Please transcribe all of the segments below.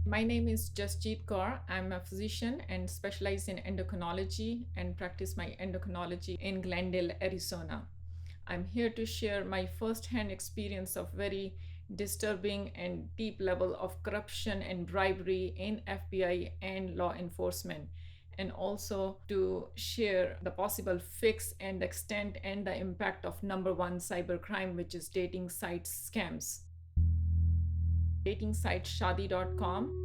My name is Jasjeet Kaur. I'm a physician and specialize in endocrinology and practice my endocrinology in Glendale, Arizona. I'm here to share my first-hand experience of very disturbing and deep level of corruption and bribery in FBI and law enforcement, and also to share the possible fix and the extent and the impact of number one cybercrime, which is dating site scams. Dating site shadi.com.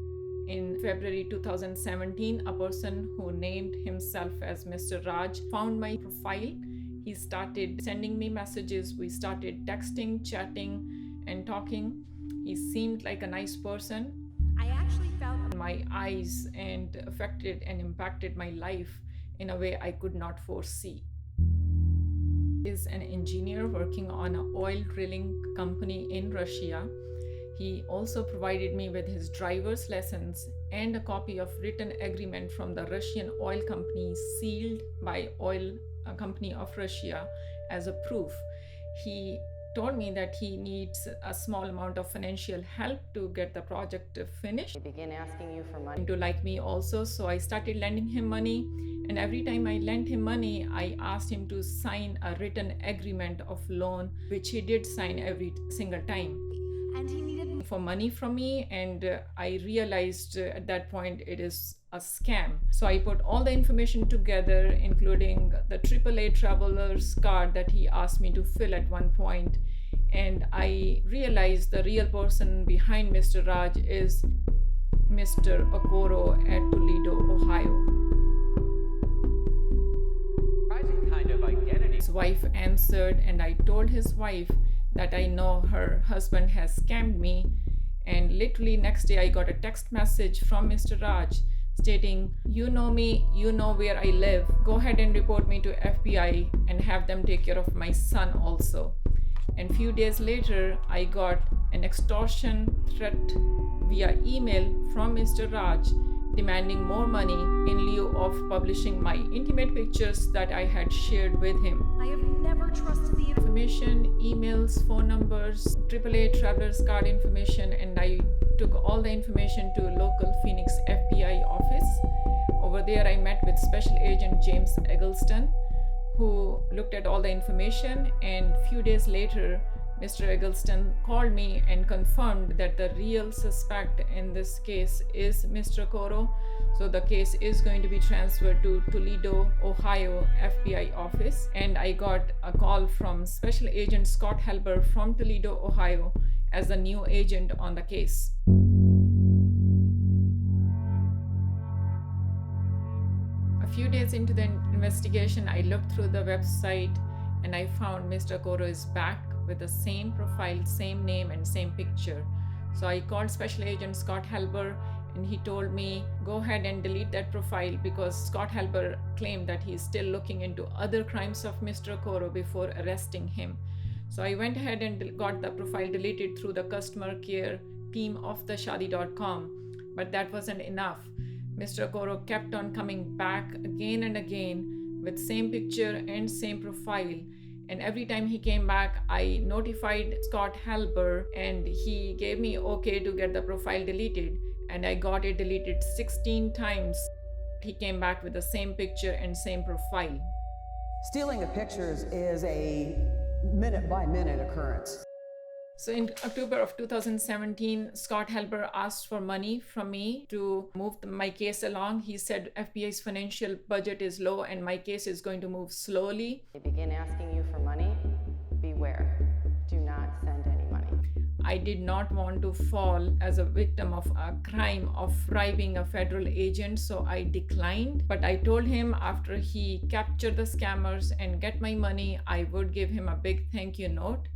In February 2017, a person who named himself as Mr. Raj found my profile. He started sending me messages. We started texting, chatting, and talking. He seemed like a nice person. I actually felt my eyes and affected and impacted my life in a way I could not foresee. He is an engineer working on an oil drilling company in Russia. He also provided me with his driver's lessons and a copy of written agreement from the Russian oil company sealed by oil company of Russia as a proof. He told me that he needs a small amount of financial help to get the project finished. He began asking you for money. To like me also, so I started lending him money, and every time I lent him money, I asked him to sign a written agreement of loan, which he did sign every single time. And he needed for money from me, and I realized at that point it is a scam. So I put all the information together, including the AAA traveler's card that he asked me to fill at one point, and I realized the real person behind Mr. Raj is Mr. Okoro at Toledo, Ohio. Kind of identity. His wife answered, and I told his wife that I know her husband has scammed me. And literally next day I got a text message from Mr. Raj stating, "You know me, you know where I live. Go ahead and report me to FBI and have them take care of my son also." And few days later I got an extortion threat via email from Mr. Raj demanding more money in lieu of publishing my intimate pictures that I had shared with him. I have never trusted the Information, emails, phone numbers, AAA traveler's card information, and I took all the information to local Phoenix FBI office. Over there I met with Special Agent James Eggleston, who looked at all the information, and few days later Mr. Eggleston called me and confirmed that the real suspect in this case is Mr. Okoro. So the case is going to be transferred to Toledo, Ohio FBI office. And I got a call from Special Agent Scott Helber from Toledo, Ohio as the new agent on the case. A few days into the investigation, I looked through the website and I found Mr. Okoro is back with the same profile, same name, and same picture. So I called Special Agent Scott Helber, and he told me, go ahead and delete that profile, because Scott Helber claimed that he's still looking into other crimes of Mr. Okoro before arresting him. So I went ahead and got the profile deleted through the customer care team of the shadi.com, but that wasn't enough. Mr. Okoro kept on coming back again and again with same picture and same profile. And every time he came back, I notified Scott Helber, and he gave me okay to get the profile deleted. And I got it deleted 16 times. He came back with the same picture and same profile. Stealing the pictures is a minute-by-minute occurrence. So in October of 2017, Scott Helber asked for money from me to move my case along. He said FBI's financial budget is low and my case is going to move slowly. They begin asking you for money. Beware. Do not send any money. I did not want to fall as a victim of a crime of bribing a federal agent, so I declined. But I told him after he captured the scammers and get my money, I would give him a big thank you note.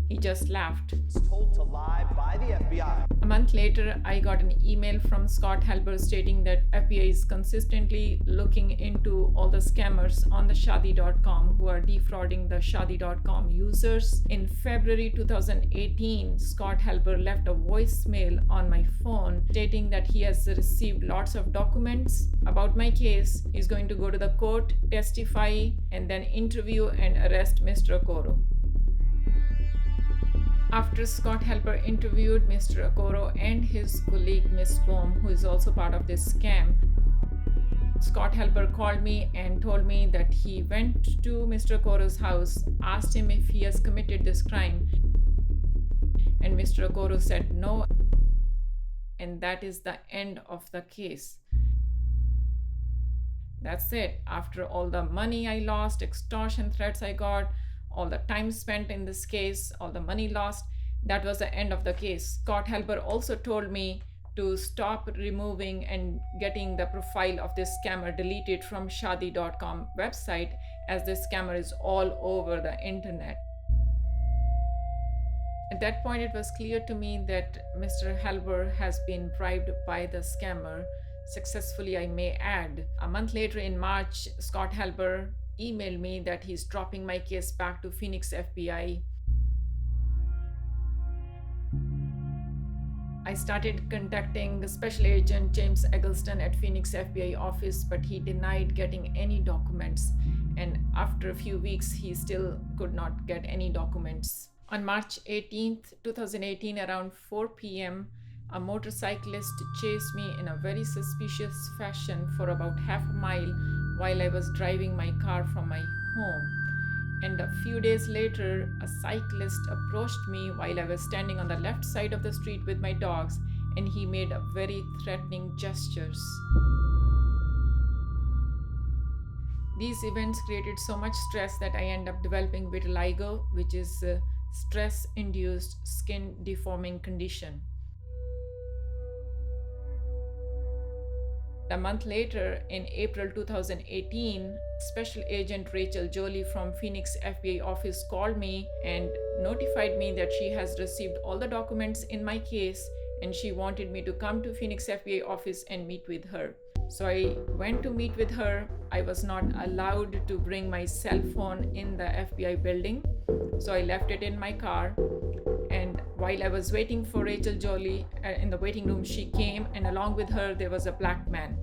He just laughed. It's told to lie by the FBI. A month later, I got an email from Scott Helber stating that FBI is consistently looking into all the scammers on the shadi.com who are defrauding the shadi.com users. In February 2018, Scott Helber left a voicemail on my phone stating that he has received lots of documents about my case. He's going to go to the court, testify, and then interview and arrest Mr. Okoro. After Scott Helper interviewed Mr. Okoro and his colleague Miss Bohm, who is also part of this scam, Scott Helper called me and told me that he went to Mr. Okoro's house, asked him if he has committed this crime, and Mr. Okoro said no, and that is the end of the case. That's it. After all the money I lost, extortion threats I got, all the time spent in this case, all the money lost, that was the end of the case. Scott Helper also told me to stop removing and getting the profile of this scammer deleted from shadi.com website, as this scammer is all over the internet. At that point, it was clear to me that Mr. Helper has been bribed by the scammer, successfully I may add. A month later in March, Scott Helper emailed me that he's dropping my case back to Phoenix FBI. I started contacting the Special Agent James Eggleston at Phoenix FBI office, but he denied getting any documents. And after a few weeks, he still could not get any documents. On March 18th, 2018, around 4 p.m., a motorcyclist chased me in a very suspicious fashion for about half a mile while I was driving my car from my home. And a few days later, a cyclist approached me while I was standing on the left side of the street with my dogs, and he made very threatening gestures. These events created so much stress that I ended up developing vitiligo, which is a stress-induced skin deforming condition. A month later, in April 2018, Special Agent Rachel Jolie from Phoenix FBI office called me and notified me that she has received all the documents in my case, and she wanted me to come to Phoenix FBI office and meet with her. So I went to meet with her. I was not allowed to bring my cell phone in the FBI building, so I left it in my car. And while I was waiting for Rachel Jolie in the waiting room, she came, and along with her there was a black man.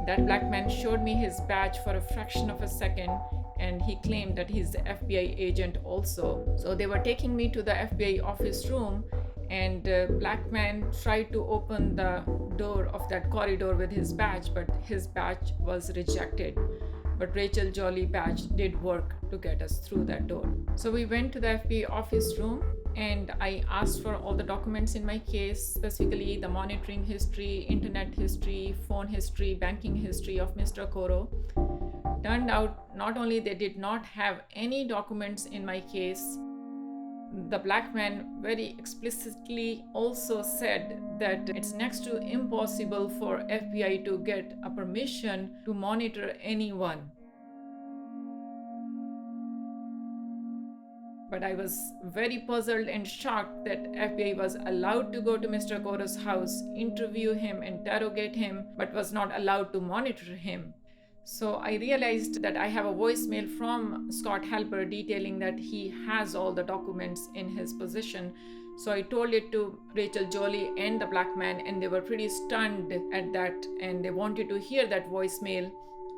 That black man showed me his badge for a fraction of a second, and he claimed that he's the FBI agent also. So they were taking me to the FBI office room, and black man tried to open the door of that corridor with his badge, but his badge was rejected. But Rachel Jolie badge did work to get us through that door. So we went to the FBI office room, and I asked for all the documents in my case, specifically the monitoring history, internet history, phone history, banking history of Mr. Okoro. Turned out not only they did not have any documents in my case, the black man very explicitly also said that it's next to impossible for FBI to get a permission to monitor anyone. But I was very puzzled and shocked that FBI was allowed to go to Mr. Okoro's house, interview him, interrogate him, but was not allowed to monitor him. So I realized that I have a voicemail from Scott Helper detailing that he has all the documents in his possession. So I told it to Rachel Jolie and the black man, and they were pretty stunned at that, and they wanted to hear that voicemail.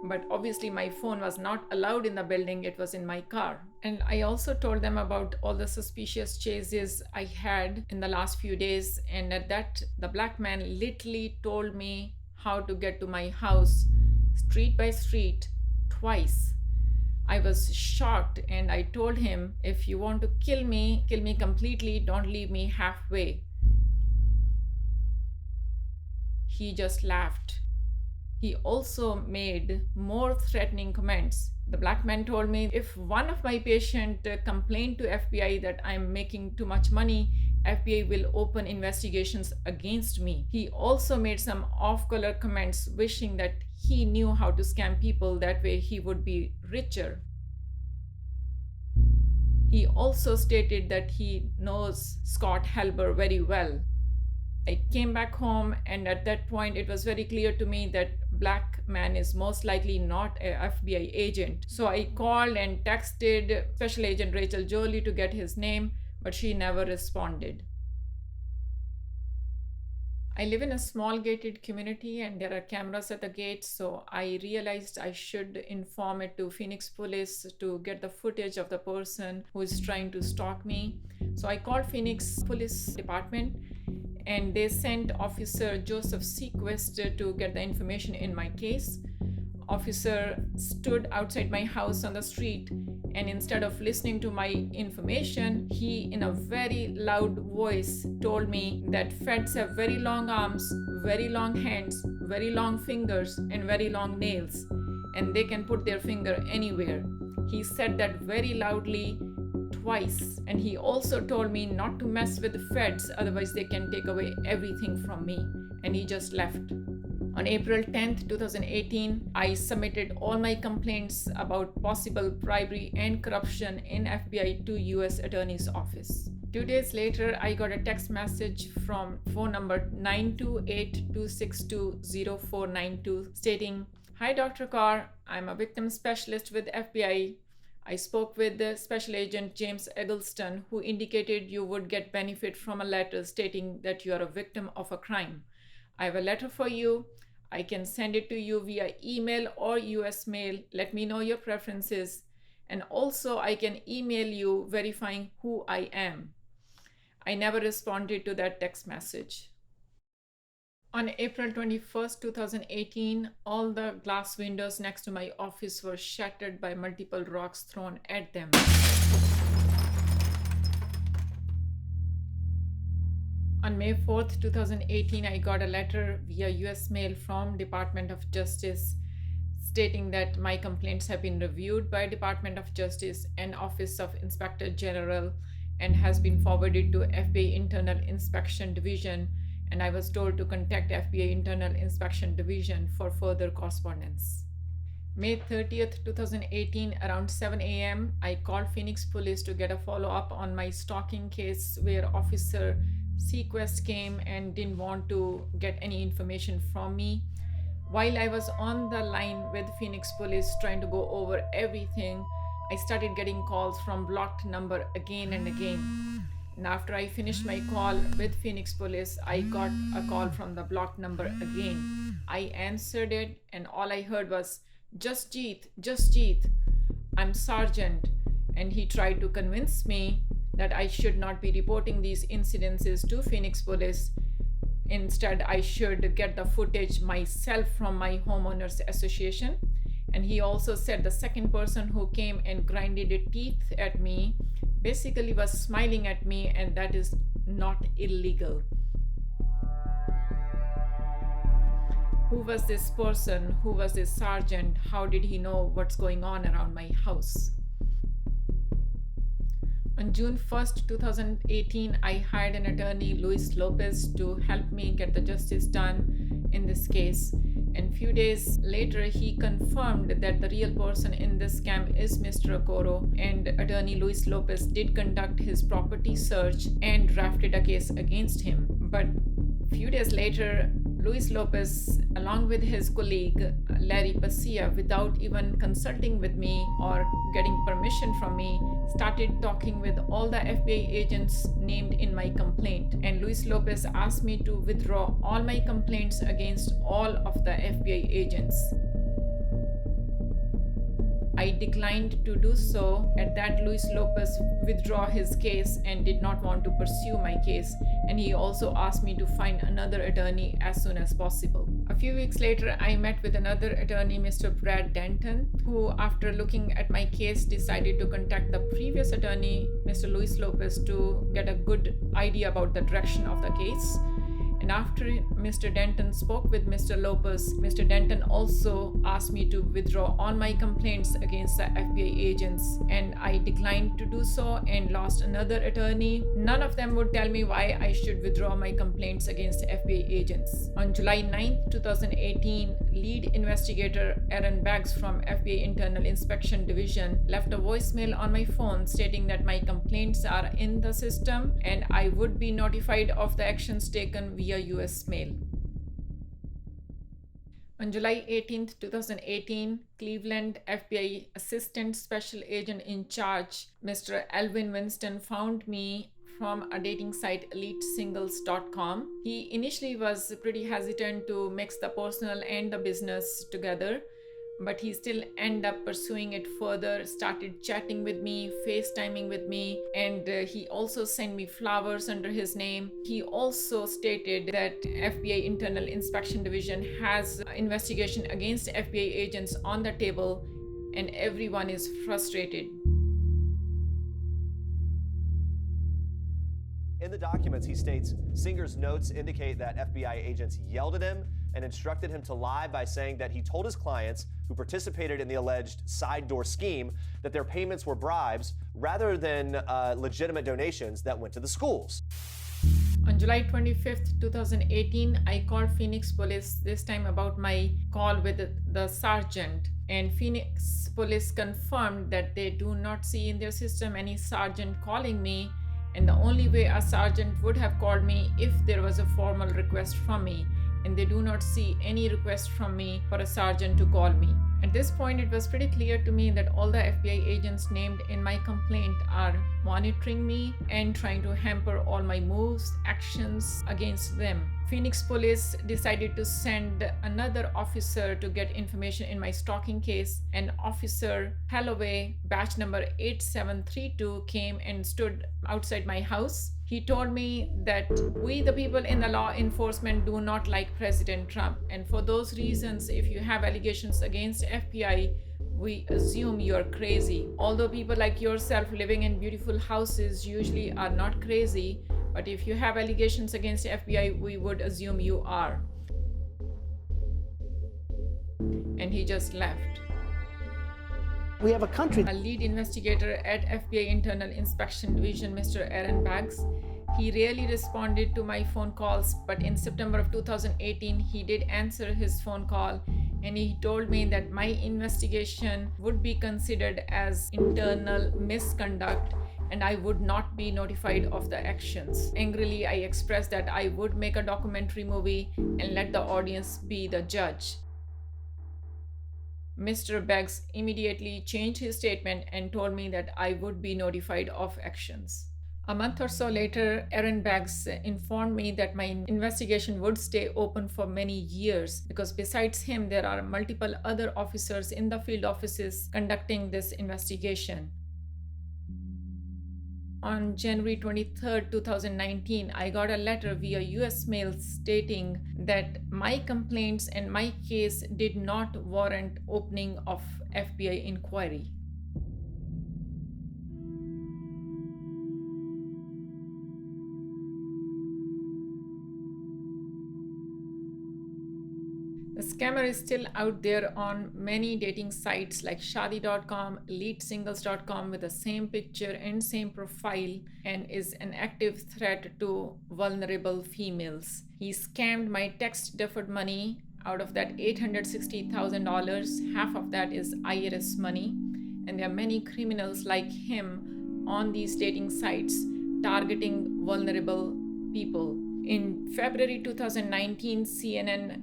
But obviously my phone was not allowed in the building, it was in my car. And I also told them about all the suspicious chases I had in the last few days, and at that the black man literally told me how to get to my house street by street twice. I was shocked, and I told him, if you want to kill me completely, don't leave me halfway. He just laughed. He also made more threatening comments. The black man told me if one of my patients complained to FBI that I'm making too much money, FBI will open investigations against me. He also made some off-color comments wishing that he knew how to scam people, that way he would be richer. He also stated that he knows Scott Helper very well. I came back home, and at that point it was very clear to me that black man is most likely not a FBI agent. So I called and texted Special Agent Rachel Jolie to get his name, but she never responded. I live in a small gated community and there are cameras at the gate, so I realized I should inform it to Phoenix police to get the footage of the person who is trying to stalk me. So I called Phoenix Police Department and they sent Officer Joseph Sequest to get the information in my case. Officer stood outside my house on the street, and instead of listening to my information, he in a very loud voice told me that feds have very long arms, very long hands, very long fingers, and very long nails, and they can put their finger anywhere. He said that very loudly twice, and he also told me not to mess with the feds, otherwise they can take away everything from me, and he just left. On April 10th, 2018, I submitted all my complaints about possible bribery and corruption in FBI to US Attorney's Office. 2 days later, I got a text message from phone number 928-262-0492 stating, "Hi Dr. Carr, I'm a victim specialist with FBI. I spoke with the Special Agent James Eggleston, who indicated you would get benefit from a letter stating that you are a victim of a crime. I have a letter for you. I can send it to you via email or US mail. Let me know your preferences. And also I can email you verifying who I am." I never responded to that text message. On April 21st, 2018, all the glass windows next to my office were shattered by multiple rocks thrown at them. On May 4th, 2018, I got a letter via US mail from Department of Justice stating that my complaints have been reviewed by Department of Justice and Office of Inspector General and has been forwarded to FBI Internal Inspection Division, and I was told to contact FBI Internal Inspection Division for further correspondence. May 30th, 2018, around 7 a.m., I called Phoenix Police to get a follow-up on my stalking case where Officer Sequest came and didn't want to get any information from me. While I was on the line with Phoenix Police trying to go over everything, I started getting calls from blocked number again and again. And after I finished my call with Phoenix Police, I got a call from the blocked number again. I answered it and all I heard was, just Jeet, I'm Sergeant." And he tried to convince me that I should not be reporting these incidences to Phoenix Police. Instead, I should get the footage myself from my homeowners association. And he also said the second person who came and grinded teeth at me basically was smiling at me, and that is not illegal. Who was this person? Who was this sergeant? How did he know what's going on around my house? On June 1st, 2018, I hired an attorney, Luis Lopez, to help me get the justice done in this case. And few days later, he confirmed that the real person in this scam is Mr. Okoro, and attorney Luis Lopez did conduct his property search and drafted a case against him. But few days later, Luis Lopez, along with his colleague Larry Pasia, without even consulting with me or getting permission from me, started talking with all the FBI agents named in my complaint. And Luis Lopez asked me to withdraw all my complaints against all of the FBI agents. I declined to do so. At that, Luis Lopez withdrew his case and did not want to pursue my case, and he also asked me to find another attorney as soon as possible. A few weeks later, I met with another attorney, Mr. Brad Denton, who, after looking at my case, decided to contact the previous attorney, Mr. Luis Lopez, to get a good idea about the direction of the case. And after Mr. Denton spoke with Mr. Lopez, Mr. Denton also asked me to withdraw all my complaints against the FBI agents, and I declined to do so and lost another attorney. None of them would tell me why I should withdraw my complaints against the FBI agents. On July 9th, 2018, lead investigator Aaron Baggs from FBI Internal Inspection Division left a voicemail on my phone stating that my complaints are in the system and I would be notified of the actions taken via US mail. On July 18th, 2018, Cleveland FBI Assistant Special Agent in Charge, Mr. Alvin Winston, found me from a dating site elitesingles.com. He initially was pretty hesitant to mix the personal and the business together, but he still ended up pursuing it further, started chatting with me, FaceTiming with me, and he also sent me flowers under his name. He also stated that FBI Internal Inspection Division has investigation against FBI agents on the table and everyone is frustrated. In the documents, he states Singer's notes indicate that FBI agents yelled at him and instructed him to lie by saying that he told his clients who participated in the alleged side door scheme that their payments were bribes rather than legitimate donations that went to the schools. On July 25th, 2018, I called Phoenix Police, this time about my call with the sergeant. And Phoenix Police confirmed that they do not see in their system any sergeant calling me. And the only way a sergeant would have called me if there was a formal request from me. And they do not see any request from me for a sergeant to call me. At this point, it was pretty clear to me that all the FBI agents named in my complaint are monitoring me and trying to hamper all my moves, actions against them. Phoenix Police decided to send another officer to get information in my stalking case, and Officer Holloway, batch number 8732, came and stood outside my house. He told me that we, the people in the law enforcement, do not like President Trump. And for those reasons, if you have allegations against FBI, we assume you're crazy. Although people like yourself living in beautiful houses usually are not crazy, but if you have allegations against FBI, we would assume you are. And he just left. We have a country. A lead investigator at FBI Internal Inspection Division, Mr. Aaron Baggs, he rarely responded to my phone calls, but in September of 2018, he did answer his phone call, and he told me that my investigation would be considered as internal misconduct and I would not be notified of the actions. Angrily, I expressed that I would make a documentary movie and let the audience be the judge. Mr. Beggs immediately changed his statement and told me that I would be notified of actions. A month or so later, Aaron Beggs informed me that my investigation would stay open for many years because besides him, there are multiple other officers in the field offices conducting this investigation. On January 23, 2019, I got a letter via US mail stating that my complaints and my case did not warrant opening of FBI inquiry. The scammer is still out there on many dating sites like Shadi.com, EliteSingles.com with the same picture and same profile, and is an active threat to vulnerable females. He scammed my tax deferred money. Out of that $860,000, half of that is IRS money. And there are many criminals like him on these dating sites targeting vulnerable people. In February 2019, CNN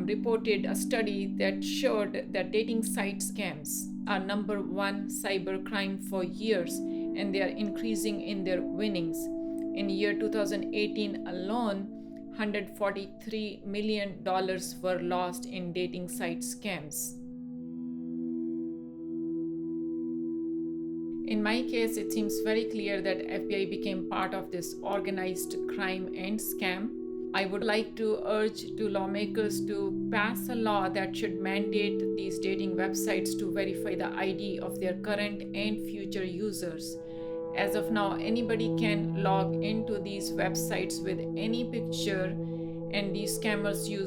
reported a study that showed that dating site scams are number one cybercrime for years, and they are increasing in their winnings. In year 2018 alone, $143 million were lost in dating site scams. In my case, it seems very clear that FBI became part of this organized crime and scam. I would like to urge to lawmakers to pass a law that should mandate these dating websites to verify the ID of their current and future users. As of now, anybody can log into these websites with any picture, and these scammers use